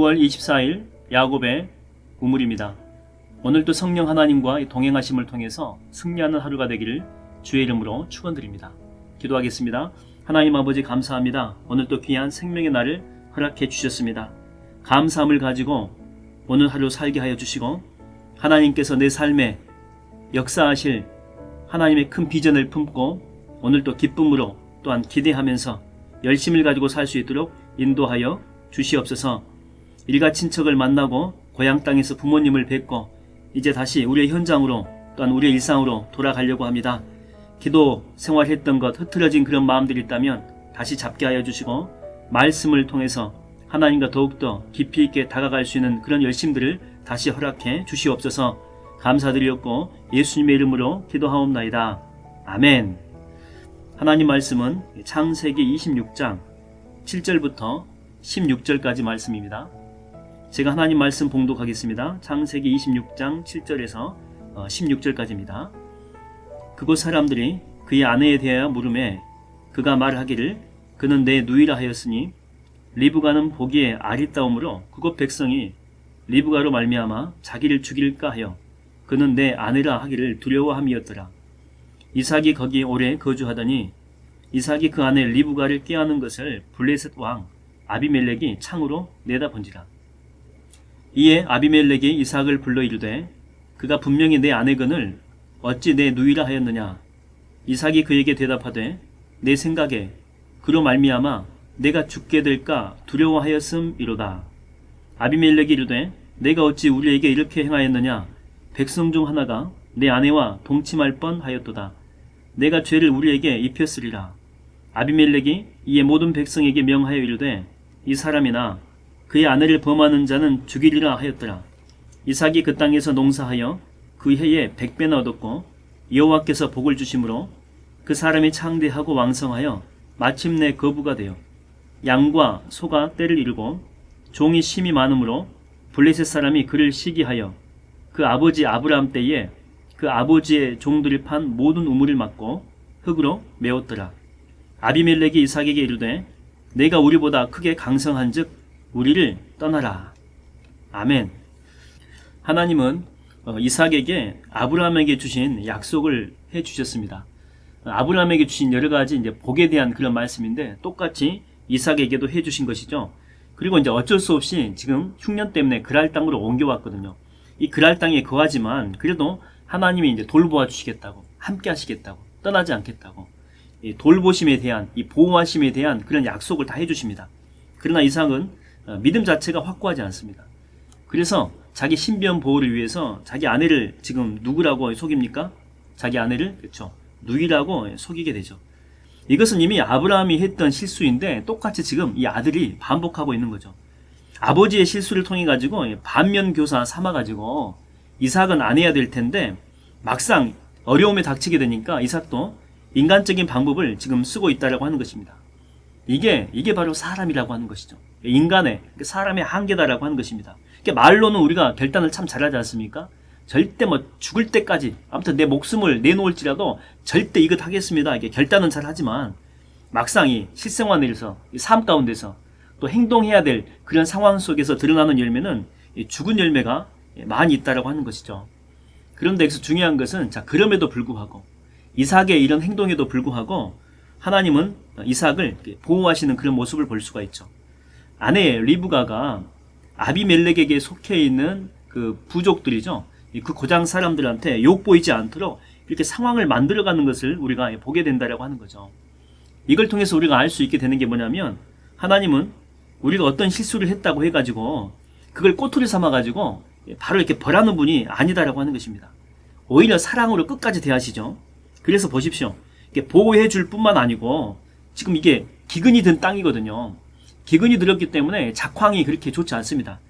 6월 24일 야곱의 우물입니다. 오늘도 성령 하나님과 동행하심을 통해서 승리하는 하루가 되기를 주의 이름으로 축원드립니다. 기도하겠습니다. 하나님 아버지 감사합니다. 오늘도 귀한 생명의 날을 허락해 주셨습니다. 감사함을 가지고 오늘 하루 살게 하여 주시고 하나님께서 내 삶에 역사하실 하나님의 큰 비전을 품고 오늘도 기쁨으로 또한 기대하면서 열심을 가지고 살 수 있도록 인도하여 주시옵소서. 일가 친척을 만나고 고향 땅에서 부모님을 뵙고 이제 다시 우리의 현장으로 또한 우리의 일상으로 돌아가려고 합니다. 기도 생활했던 것 흐트러진 그런 마음들이 있다면 다시 잡게 하여 주시고 말씀을 통해서 하나님과 더욱더 깊이 있게 다가갈 수 있는 그런 열심들을 다시 허락해 주시옵소서. 감사드렸고 예수님의 이름으로 기도하옵나이다. 아멘. 하나님 말씀은 창세기 26장 7절부터 16절까지 말씀입니다. 제가 하나님 말씀 봉독하겠습니다. 창세기 26장 7절에서 16절까지입니다. 그곳 사람들이 그의 아내에 대하여 물으매 그가 말하기를 그는 내 누이라 하였으니 리브가는 보기에 아리따움으로 그곳 백성이 리브가로 말미암아 자기를 죽일까 하여 그는 내 아내라 하기를 두려워함이었더라. 이삭이 거기 오래 거주하더니 이삭이 그 아내 리브가를 꾀하는 것을 블레셋 왕 아비멜렉이 창으로 내다본지라. 이에 아비멜렉이 이삭을 불러 이르되 그가 분명히 내 아내건을 어찌 내 누이라 하였느냐. 이삭이 그에게 대답하되 내 생각에 그로 말미암아 내가 죽게 될까 두려워하였음이로다. 아비멜렉이 이르되 내가 어찌 우리에게 이렇게 행하였느냐. 백성 중 하나가 내 아내와 동침할 뻔하였도다. 내가 죄를 우리에게 입혔으리라. 아비멜렉이 이에 모든 백성에게 명하여 이르되 이 사람이나 그의 아내를 범하는 자는 죽이리라 하였더라. 이삭이 그 땅에서 농사하여 그 해에 100배나 얻었고 여호와께서 복을 주심으로 그 사람이 창대하고 왕성하여 마침내 거부가 되어 양과 소가 떼를 이루고 종이 심이 많으므로 블레셋 사람이 그를 시기하여 그 아버지 아브라함 때에 그 아버지의 종들이 판 모든 우물을 막고 흙으로 메웠더라. 아비멜렉이 이삭에게 이르되 내가 우리보다 크게 강성한즉 우리를 떠나라. 아멘. 하나님은 이삭에게 아브라함에게 주신 약속을 해 주셨습니다. 아브라함에게 주신 여러 가지 이제 복에 대한 그런 말씀인데 똑같이 이삭에게도 해 주신 것이죠. 그리고 이제 어쩔 수 없이 지금 흉년 때문에 그랄 땅으로 옮겨왔거든요. 이 그랄 땅에 거하지만 그래도 하나님이 이제 돌보아 주시겠다고, 함께 하시겠다고, 떠나지 않겠다고, 이 돌보심에 대한, 이 보호하심에 대한 그런 약속을 다 해주십니다. 그러나 이삭은 믿음 자체가 확고하지 않습니다. 그래서 자기 신변 보호를 위해서 자기 아내를 지금 누구라고 속입니까? 자기 아내를 그렇죠, 누이라고 속이게 되죠. 이것은 이미 아브라함이 했던 실수인데 똑같이 지금 이 아들이 반복하고 있는 거죠. 아버지의 실수를 통해 가지고 반면 교사 삼아 가지고 이삭은 안 해야 될 텐데 막상 어려움에 닥치게 되니까 이삭도 인간적인 방법을 지금 쓰고 있다라고 하는 것입니다. 이게 바로 사람이라고 하는 것이죠. 인간의, 사람의 한계다라고 하는 것입니다. 말로는 우리가 결단을 참 잘하지 않습니까? 절대 죽을 때까지 아무튼 내 목숨을 내놓을지라도 절대 이것 하겠습니다. 이게 결단은 잘하지만 막상 이 실생활에서 이 삶 가운데서 또 행동해야 될 그런 상황 속에서 드러나는 열매는 죽은 열매가 많이 있다라고 하는 것이죠. 그런데 여기서 중요한 것은 그럼에도 불구하고 이삭의 이런 행동에도 불구하고 하나님은 이삭을 보호하시는 그런 모습을 볼 수가 있죠. 아내 리브가가 아비멜렉에게 속해 있는 그 부족들이죠. 그 고장 사람들한테 욕보이지 않도록 이렇게 상황을 만들어가는 것을 우리가 보게 된다라고 하는 거죠. 이걸 통해서 우리가 알 수 있게 되는 게 뭐냐면 하나님은 우리가 어떤 실수를 했다고 해가지고 그걸 꼬투리 삼아가지고 바로 이렇게 벌하는 분이 아니다라고 하는 것입니다. 오히려 사랑으로 끝까지 대하시죠. 그래서 보십시오. 보호해 줄 뿐만 아니고 지금 이게 기근이 든 땅이거든요. 기근이 들었기 때문에 작황이 그렇게 좋지 않습니다.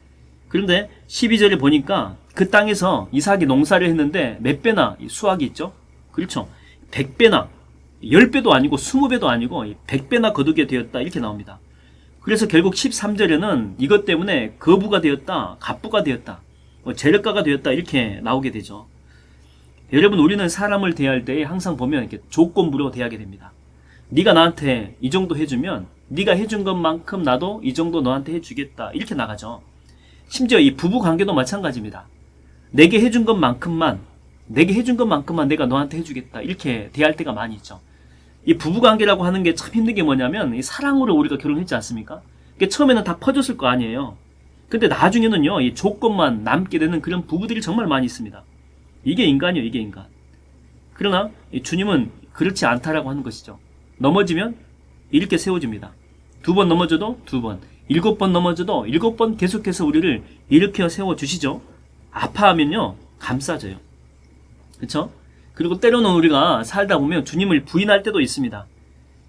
그런데 12절에 보니까 그 땅에서 이삭이 농사를 했는데 몇 배나 수확이 있죠? 그렇죠. 100배나 10배도 아니고 20배도 아니고 100배나 거두게 되었다 이렇게 나옵니다. 그래서 결국 13절에는 이것 때문에 거부가 되었다, 갑부가 되었다, 재력가가 되었다 이렇게 나오게 되죠. 여러분, 우리는 사람을 대할 때 항상 보면 이렇게 조건부로 대하게 됩니다. 네가 나한테 이 정도 해주면 네가 해준 것만큼 나도 이 정도 너한테 해주겠다 이렇게 나가죠. 심지어 이 부부 관계도 마찬가지입니다. 내게 해준 것만큼만 내가 너한테 해주겠다. 이렇게 대할 때가 많이 있죠. 이 부부 관계라고 하는 게 참 힘든 게 뭐냐면 이 사랑으로 우리가 결혼했지 않습니까? 그게 처음에는 다 퍼졌을 거 아니에요. 근데 나중에는요, 이 조건만 남게 되는 그런 부부들이 정말 많이 있습니다. 이게 인간이에요, 이게 인간. 그러나 주님은 그렇지 않다라고 하는 것이죠. 넘어지면 이렇게 세워줍니다. 2번 넘어져도 2번, 7번 넘어져도 7번 계속해서 우리를 일으켜 세워주시죠. 아파하면요, 감싸줘요. 그렇죠? 그리고 때로는 우리가 살다 보면 주님을 부인할 때도 있습니다.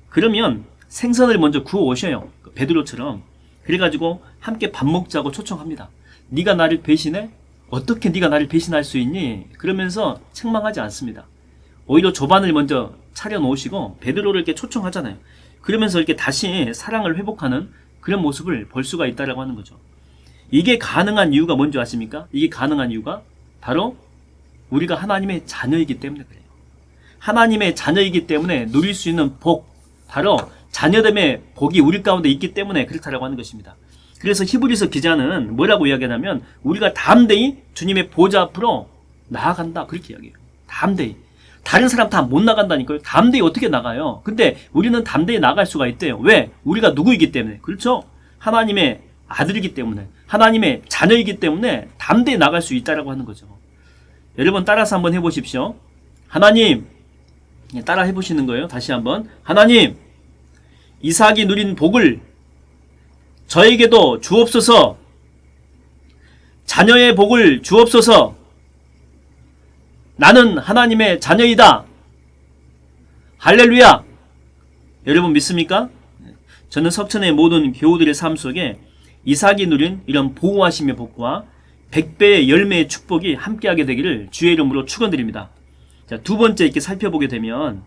그러면 생선을 먼저 구워 오셔요. 베드로처럼. 그래가지고 함께 밥 먹자고 초청합니다. 네가 나를 배신해? 어떻게 네가 나를 배신할 수 있니? 그러면서 책망하지 않습니다. 오히려 조반을 먼저 차려놓으시고 베드로를 이렇게 초청하잖아요. 그러면서 이렇게 다시 사랑을 회복하는 그런 모습을 볼 수가 있다라고 하는 거죠. 이게 가능한 이유가 뭔지 아십니까? 이게 가능한 이유가 바로 우리가 하나님의 자녀이기 때문에 그래요. 하나님의 자녀이기 때문에 누릴 수 있는 복, 바로 자녀됨의 복이 우리 가운데 있기 때문에 그렇다라고 하는 것입니다. 그래서 히브리서 기자는 뭐라고 이야기하냐면 우리가 담대히 주님의 보좌 앞으로 나아간다, 그렇게 이야기해요. 담대히. 다른 사람 다 못 나간다니까요. 담대히 어떻게 나가요? 근데 우리는 담대히 나갈 수가 있대요. 왜? 우리가 누구이기 때문에. 그렇죠? 하나님의 아들이기 때문에, 하나님의 자녀이기 때문에 담대히 나갈 수 있다라고 하는 거죠. 여러분 따라서 한번 해보십시오. 하나님, 따라 해보시는 거예요. 다시 한번. 하나님, 이삭이 누린 복을 저에게도 주옵소서. 자녀의 복을 주옵소서. 나는 하나님의 자녀이다. 할렐루야. 여러분 믿습니까? 저는 석천의 모든 교우들의 삶 속에 이삭이 누린 이런 보호하심의 복과 100배의 열매의 축복이 함께하게 되기를 주의 이름으로 축원드립니다. 자, 두 번째 이렇게 살펴보게 되면,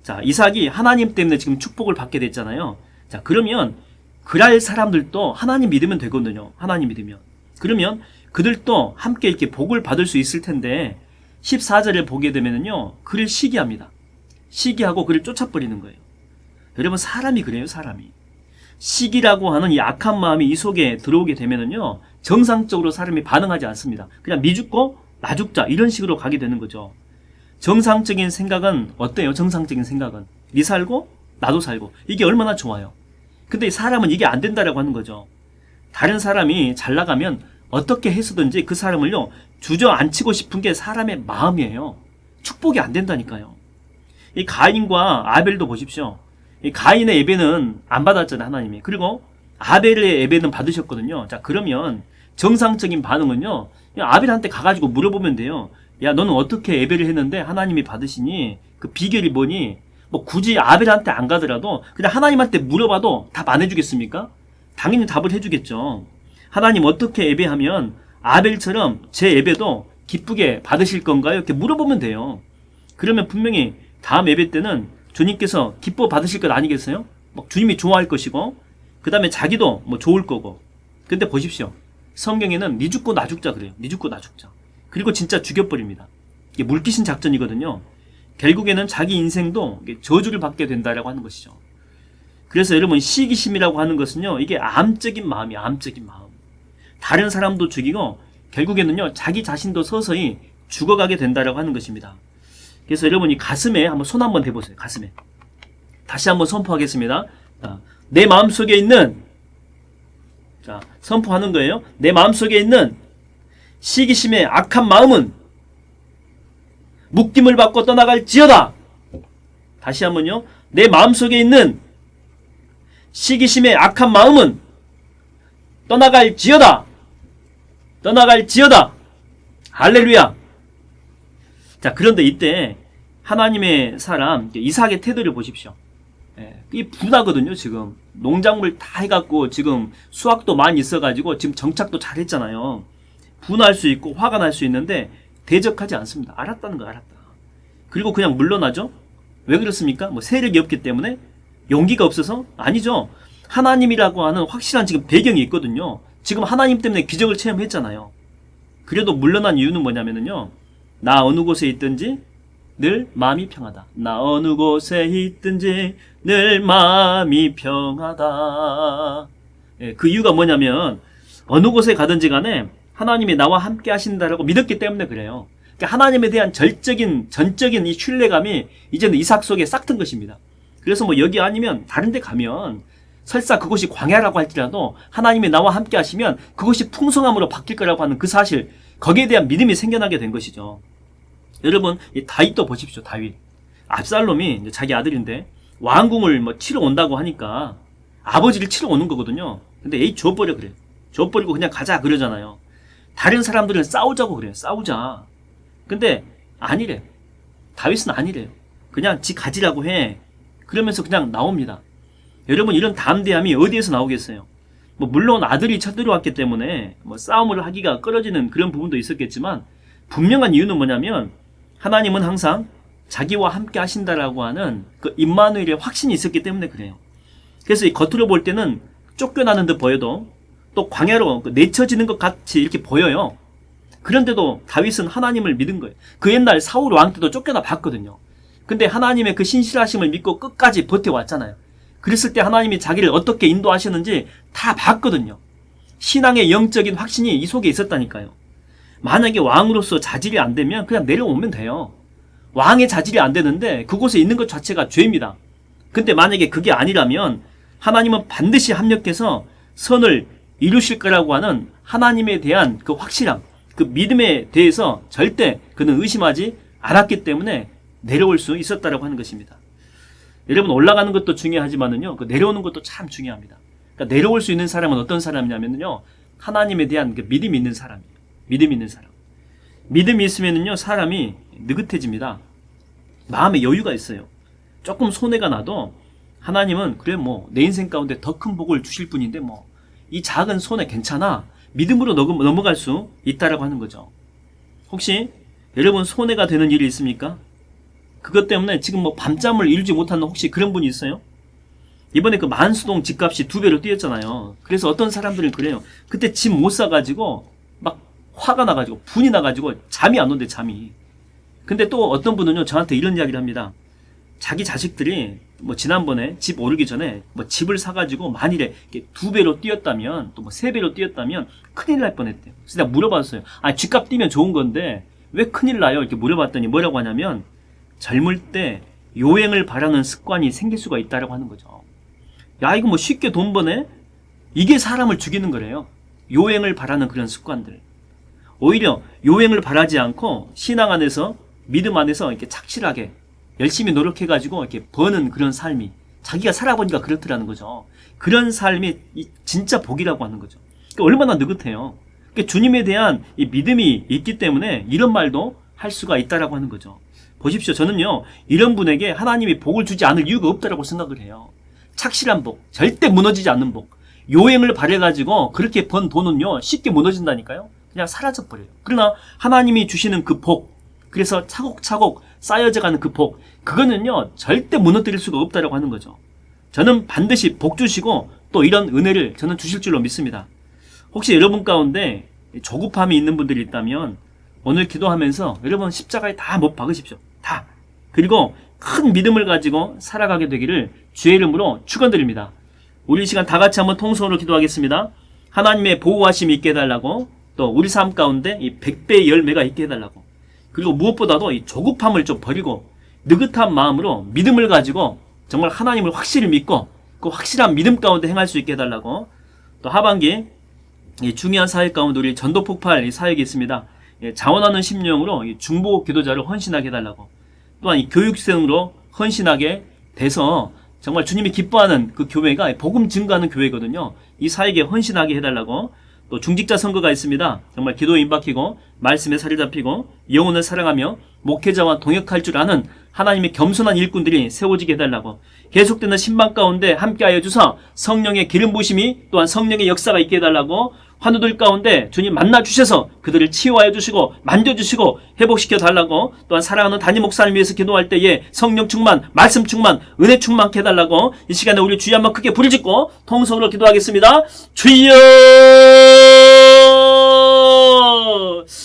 자, 이삭이 하나님 때문에 지금 축복을 받게 됐잖아요. 자, 그러면 그랄 사람들도 하나님 믿으면 되거든요. 하나님 믿으면. 그러면 그들도 함께 이렇게 복을 받을 수 있을 텐데 14절을 보게 되면은요, 그를 시기합니다. 시기하고 그를 쫓아버리는 거예요. 여러분 사람이 그래요, 사람이. 시기라고 하는 이 악한 마음이 이 속에 들어오게 되면은요, 정상적으로 사람이 반응하지 않습니다. 그냥 미 죽고 나 죽자 이런 식으로 가게 되는 거죠. 정상적인 생각은 어때요? 정상적인 생각은 네 살고 나도 살고 이게 얼마나 좋아요. 근데 사람은 이게 안 된다라고 하는 거죠. 다른 사람이 잘 나가면 어떻게 해서든지 그 사람을요 주저앉히고 싶은 게 사람의 마음이에요. 축복이 안 된다니까요. 이 가인과 아벨도 보십시오. 이 가인의 예배는 안 받았잖아요, 하나님이. 그리고 아벨의 예배는 받으셨거든요. 자, 그러면 정상적인 반응은요, 아벨한테 가가지고 물어보면 돼요. 야, 너는 어떻게 예배를 했는데 하나님이 받으시니? 그 비결이 뭐니? 뭐 굳이 아벨한테 안 가더라도 그냥 하나님한테 물어봐도 답 안 해주겠습니까? 당연히 답을 해주겠죠. 하나님 어떻게 예배하면 아벨처럼 제 예배도 기쁘게 받으실 건가요? 이렇게 물어보면 돼요. 그러면 분명히 다음 예배 때는 주님께서 기뻐 받으실 것 아니겠어요? 막 주님이 좋아할 것이고, 그 다음에 자기도 뭐 좋을 거고. 근데 보십시오. 성경에는 니 죽고 나 죽자 그래요. 니 죽고 나 죽자. 그리고 진짜 죽여버립니다. 이게 물귀신 작전이거든요. 결국에는 자기 인생도 저주를 받게 된다라고 하는 것이죠. 그래서 여러분 시기심이라고 하는 것은요, 이게 암적인 마음이에요. 암적인 마음. 다른 사람도 죽이고 결국에는요 자기 자신도 서서히 죽어가게 된다라고 하는 것입니다. 그래서 여러분이 가슴에 한번 손 한번 대보세요. 가슴에. 다시 한번 선포하겠습니다. 자, 내 마음속에 있는, 자, 선포하는 거예요. 내 마음속에 있는 시기심의 악한 마음은 묶임을 받고 떠나갈지어다. 다시 한번요. 내 마음속에 있는 시기심의 악한 마음은 떠나갈지어다. 떠나갈지어다. 할렐루야. 자, 그런데 이때 하나님의 사람 이삭의 태도를 보십시오. 이게 분하거든요. 지금 농작물 다 해갖고 지금 수확도 많이 있어가지고 지금 정착도 잘했잖아요. 분할 수 있고 화가 날 수 있는데 대적하지 않습니다. 알았다는 거 알았다. 그리고 그냥 물러나죠. 왜 그렇습니까? 뭐 세력이 없기 때문에? 용기가 없어서? 아니죠. 하나님이라고 하는 확실한 지금 배경이 있거든요. 지금 하나님 때문에 기적을 체험했잖아요. 그래도 물러난 이유는 뭐냐면요, 나 어느 곳에 있든지 늘 마음이 평하다. 나 어느 곳에 있든지 늘 마음이 평하다. 그 이유가 뭐냐면 어느 곳에 가든지 간에 하나님이 나와 함께 하신다라고 믿었기 때문에 그래요. 그러니까 하나님에 대한 전적인 이 신뢰감이 이제는 이삭 속에 싹 튼 것입니다. 그래서 뭐 여기 아니면 다른 데 가면 설사 그곳이 광야라고 할지라도 하나님이 나와 함께 하시면 그것이 풍성함으로 바뀔 거라고 하는 그 사실, 거기에 대한 믿음이 생겨나게 된 것이죠. 여러분, 이 다윗도 보십시오. 다윗. 압살롬이 자기 아들인데 왕궁을 뭐 치러 온다고 하니까 아버지를 치러 오는 거거든요. 근데 에이 줘버려 그래. 줘버리고 그냥 가자 그러잖아요. 다른 사람들은 싸우자고 그래요. 싸우자. 근데 아니래. 다윗은 아니래요. 그냥 지 가지라고 해. 그러면서 그냥 나옵니다. 여러분, 이런 담대함이 어디에서 나오겠어요? 뭐 물론 아들이 쳐들어왔기 때문에 뭐 싸움을 하기가 꺼려지는 그런 부분도 있었겠지만 분명한 이유는 뭐냐면 하나님은 항상 자기와 함께 하신다라고 하는 그 임마누엘의 확신이 있었기 때문에 그래요. 그래서 이 겉으로 볼 때는 쫓겨나는 듯 보여도 또 광야로 내쳐지는 것 같이 이렇게 보여요. 그런데도 다윗은 하나님을 믿은 거예요. 그 옛날 사울 왕 때도 쫓겨나 봤거든요. 근데 하나님의 그 신실하심을 믿고 끝까지 버텨왔잖아요. 그랬을 때 하나님이 자기를 어떻게 인도하셨는지 다 봤거든요. 신앙의 영적인 확신이 이 속에 있었다니까요. 만약에 왕으로서 자질이 안 되면 그냥 내려오면 돼요. 왕의 자질이 안 되는데 그곳에 있는 것 자체가 죄입니다. 근데 만약에 그게 아니라면 하나님은 반드시 합력해서 선을 이루실 거라고 하는 하나님에 대한 그 확실함, 그 믿음에 대해서 절대 그는 의심하지 않았기 때문에 내려올 수 있었다라고 하는 것입니다. 여러분, 올라가는 것도 중요하지만은요, 그 내려오는 것도 참 중요합니다. 그러니까 내려올 수 있는 사람은 어떤 사람이냐면요, 하나님에 대한 그 믿음이 있는 사람이에요. 믿음이 있는 사람. 믿음이 있으면은요, 사람이 느긋해집니다. 마음에 여유가 있어요. 조금 손해가 나도 하나님은 그래 뭐 내 인생 가운데 더 큰 복을 주실 분인데 뭐 이 작은 손해 괜찮아. 믿음으로 넘어갈 수 있다라고 하는 거죠. 혹시 여러분 손해가 되는 일이 있습니까? 그것 때문에 지금 뭐 밤잠을 이루지 못하는 혹시 그런 분이 있어요? 이번에 그 만수동 집값이 2배로 뛰었잖아요. 그래서 어떤 사람들은 그래요. 그때 집 못 사가지고 막 화가 나가지고 분이 나가지고 잠이 안 온대, 잠이. 근데 또 어떤 분은요, 저한테 이런 이야기를 합니다. 자기 자식들이 뭐 지난번에 집 오르기 전에 뭐 집을 사가지고 만일에 2배로 뛰었다면 또 뭐 3배로 뛰었다면 큰일 날 뻔했대요. 그래서 내가 물어봤어요. 아, 집값 뛰면 좋은 건데 왜 큰일 나요? 이렇게 물어봤더니 뭐라고 하냐면 젊을 때 요행을 바라는 습관이 생길 수가 있다라고 하는 거죠. 야, 이거 뭐 쉽게 돈 버네? 이게 사람을 죽이는 거래요. 요행을 바라는 그런 습관들. 오히려 요행을 바라지 않고 신앙 안에서, 믿음 안에서 이렇게 착실하게 열심히 노력해가지고 이렇게 버는 그런 삶이, 자기가 살아보니까 그렇더라는 거죠. 그런 삶이 진짜 복이라고 하는 거죠. 그러니까 얼마나 느긋해요. 그러니까 주님에 대한 이 믿음이 있기 때문에 이런 말도 할 수가 있다라고 하는 거죠. 보십시오. 저는요, 이런 분에게 하나님이 복을 주지 않을 이유가 없다라고 생각을 해요. 착실한 복, 절대 무너지지 않는 복. 요행을 바래가지고 그렇게 번 돈은요, 쉽게 무너진다니까요. 그냥 사라져버려요. 그러나 하나님이 주시는 그 복, 그래서 차곡차곡 쌓여져가는 그 복, 그거는요 절대 무너뜨릴 수가 없다라고 하는 거죠. 저는 반드시 복 주시고 또 이런 은혜를 저는 주실 줄로 믿습니다. 혹시 여러분 가운데 조급함이 있는 분들이 있다면 오늘 기도하면서 여러분 십자가에 다 못 박으십시오. 다. 그리고 큰 믿음을 가지고 살아가게 되기를 주의 이름으로 축원드립니다. 우리 이 시간 다 같이 한번 통성으로 기도하겠습니다. 하나님의 보호하심이 있게 해달라고, 또 우리 삶 가운데 이 100배의 열매가 있게 해달라고, 그리고 무엇보다도 이 조급함을 좀 버리고 느긋한 마음으로 믿음을 가지고 정말 하나님을 확실히 믿고 그 확실한 믿음 가운데 행할 수 있게 해달라고, 또 하반기 이 중요한 사역 가운데 우리 전도 폭발 사역이 있습니다. 자원하는 심령으로 중보 기도자를 헌신하게 해달라고, 또한 이 교육생으로 헌신하게 돼서 정말 주님이 기뻐하는 그 교회가 복음 증거하는 교회거든요. 이 사역에 헌신하게 해달라고, 또 중직자 선거가 있습니다. 정말 기도에 임박히고 말씀에 살이 잡히고 영혼을 사랑하며 목회자와 동역할 줄 아는 하나님의 겸손한 일꾼들이 세워지게 해달라고, 계속되는 신방 가운데 함께하여 주사 성령의 기름 부으심이, 또한 성령의 역사가 있게 해달라고, 환우들 가운데 주님 만나 주셔서 그들을 치유하여 주시고 만져주시고 회복시켜 달라고, 또한 사랑하는 담임 목사님 위해서 기도할 때에 성령 충만, 말씀 충만, 은혜 충만케 해달라고, 이 시간에 우리 주여 한번 크게 부르짖고 통성으로 기도하겠습니다. 주여!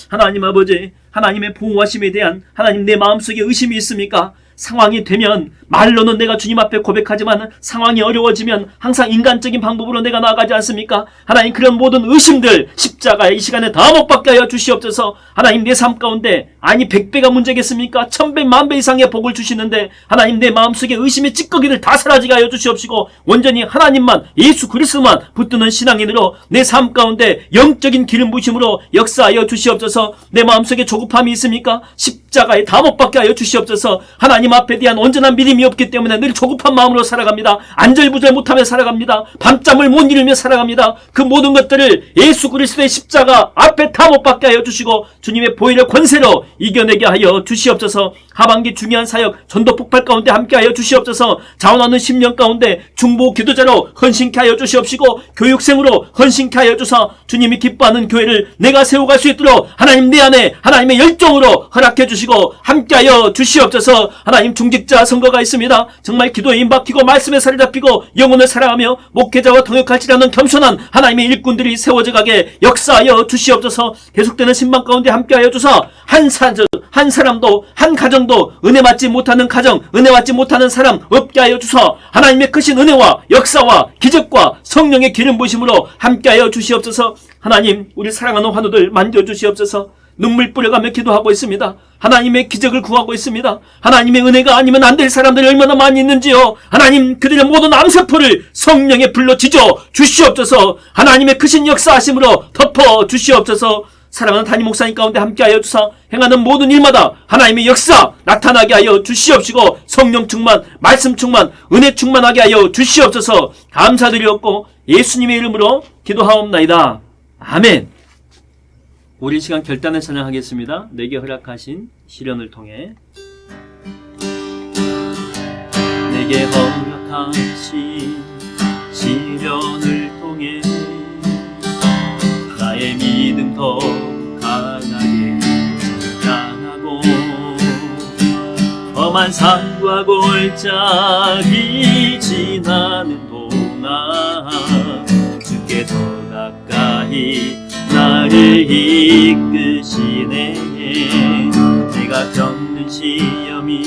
하나님 아버지, 하나님의 보호하심에 대한 하나님 내 마음속에 의심이 있습니까? 상황이 되면 말로는 내가 주님 앞에 고백하지만 상황이 어려워지면 항상 인간적인 방법으로 내가 나아가지 않습니까? 하나님, 그런 모든 의심들 십자가에 이 시간에 다 못 박게 하여 주시옵소서. 하나님, 내 삶 가운데 아니 100배가 문제겠습니까? 1000배, 10,000배 이상의 복을 주시는데 하나님, 내 마음속에 의심의 찌꺼기를 다 사라지게 하여 주시옵시고 온전히 하나님만, 예수 그리스도만 붙드는 신앙인으로 내 삶 가운데 영적인 기름 부심으로 역사하여 주시옵소서. 내 마음속에 조급함이 있습니까? 십자가에 다 못 박게 하여 주시옵소서. 하나님 앞에 대한 온전한 믿음이 없기 때문에 늘 조급한 마음으로 살아갑니다. 안절부절 못하며 살아갑니다. 밤잠을 못 이루며 살아갑니다. 그 모든 것들을 예수 그리스도의 십자가 앞에 다 못 박게 하여 주시고 주님의 보혈의 권세로 이겨내게 하여 주시옵소서. 하반기 중요한 사역 전도 폭발 가운데 함께 하여 주시옵소서. 자원하는 10년 가운데 중보 기도자로 헌신케 하여 주시옵시고 교육생으로 헌신케 하여 주사 주님이 기뻐하는 교회를 내가 세워갈 수 있도록 하나님, 내 안에 하나님의 열정으로 허락해 주시고 함께 하여 주시옵소서. 하나님, 중직자 선거가 있습니다. 정말 기도에 임박히고 말씀에 살을 잡히고 영혼을 사랑하며 목회자와 동역할지라는 겸손한 하나님의 일꾼들이 세워져 가게 역사하여 주시옵소서. 계속되는 신방 가운데 함께 하여 주사 한 사람도 한 가정도 은혜 받지 못하는 가정, 은혜 받지 못하는 사람 없게 하여 주사 하나님의 크신 은혜와 역사와 기적과 성령의 기름 부으심으로 함께 하여 주시옵소서. 하나님, 우리 사랑하는 환우들 만져주시옵소서. 눈물 뿌려가며 기도하고 있습니다. 하나님의 기적을 구하고 있습니다. 하나님의 은혜가 아니면 안 될 사람들이 얼마나 많이 있는지요. 하나님, 그들의 모든 암세포를 성령의 불로 지져 주시옵소서. 하나님의 크신 역사하심으로 덮어 주시옵소서. 사랑하는 담임 목사님 가운데 함께하여 주사 행하는 모든 일마다 하나님의 역사 나타나게 하여 주시옵시고 성령 충만, 말씀 충만, 은혜 충만하게 하여 주시옵소서. 감사드리옵고 예수님의 이름으로 기도하옵나이다. 아멘. 우리 시간 결단을 찬양하겠습니다. 내게 허락하신 시련을 통해. 내게 허락하신 시련을 통해 나의 믿음 더 강하게 자라나고 험한 산과 골짜기 지나는 동안 주께 더 가까이 나를 이끄시네. 내가 겪는 시험이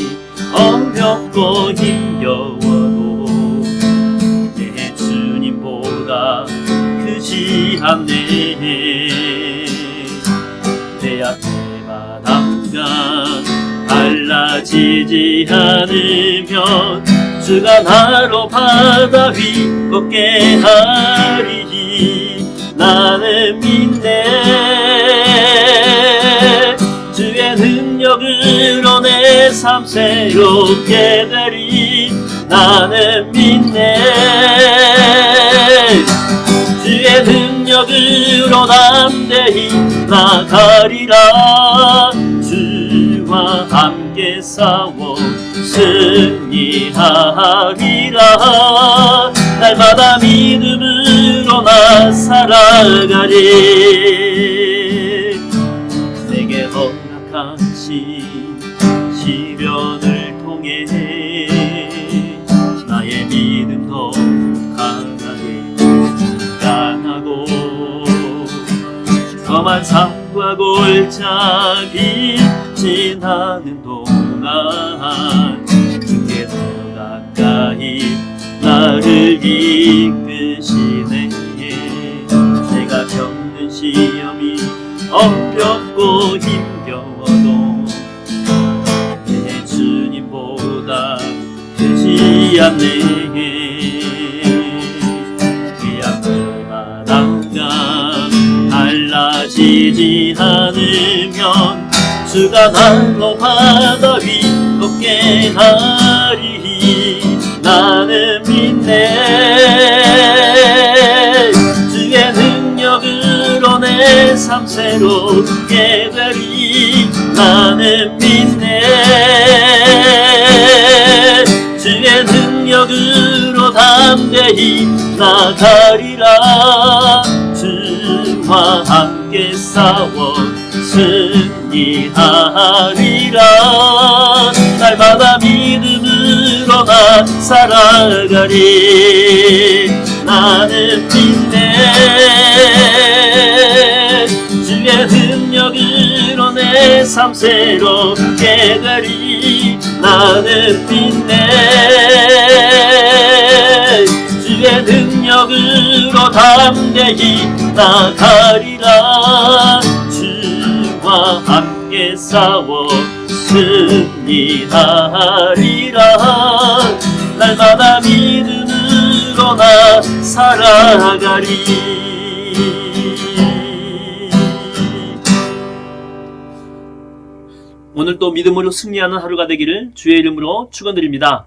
어렵고 힘겨워도 내 주님보다 크지 않네. 내 앞에 바람과 달라지지 않으면 주가 나로 바다 위 걷게 하리. 나는 믿네. 주의 능력으로 내 삶 새롭게 되리. 나는 믿네. 주의 능력으로 담대히 나가리라. 주와 함께 싸워 승리하리라. 날마다 믿음으로 나 살아가리. 내게 허락하신 시련을 통해 나의 믿음 더 강하게 강하고 험한 산과 골짜기 지나는 동안 주께 더 가까이 나를 이끄시네. 내가 겪는 시험이 어렵고 힘겨워도 내 주님보다 크지 않네. 그 앞을 바람과 달라지지 않으면 주가 날로 바다 위 걷게 하리. 나는 믿네. 주의 능력으로 내 삶 새롭게 되리. 나는 믿네. 주의 능력으로 담대히 나가리라. 주와 함께 싸워 승리하리라. 날마다 믿음으로 나 살아가리. 나는 믿네. 주의 능력으로 내 삶 새롭게 되리. 나는 믿네. 주의 능력으로 담대히 나가리라. 주와 함께 싸워 승리하리라. 날마다 믿음으로 나 살아가리. 오늘도 믿음으로 승리하는 하루가 되기를 주의 이름으로 축원드립니다.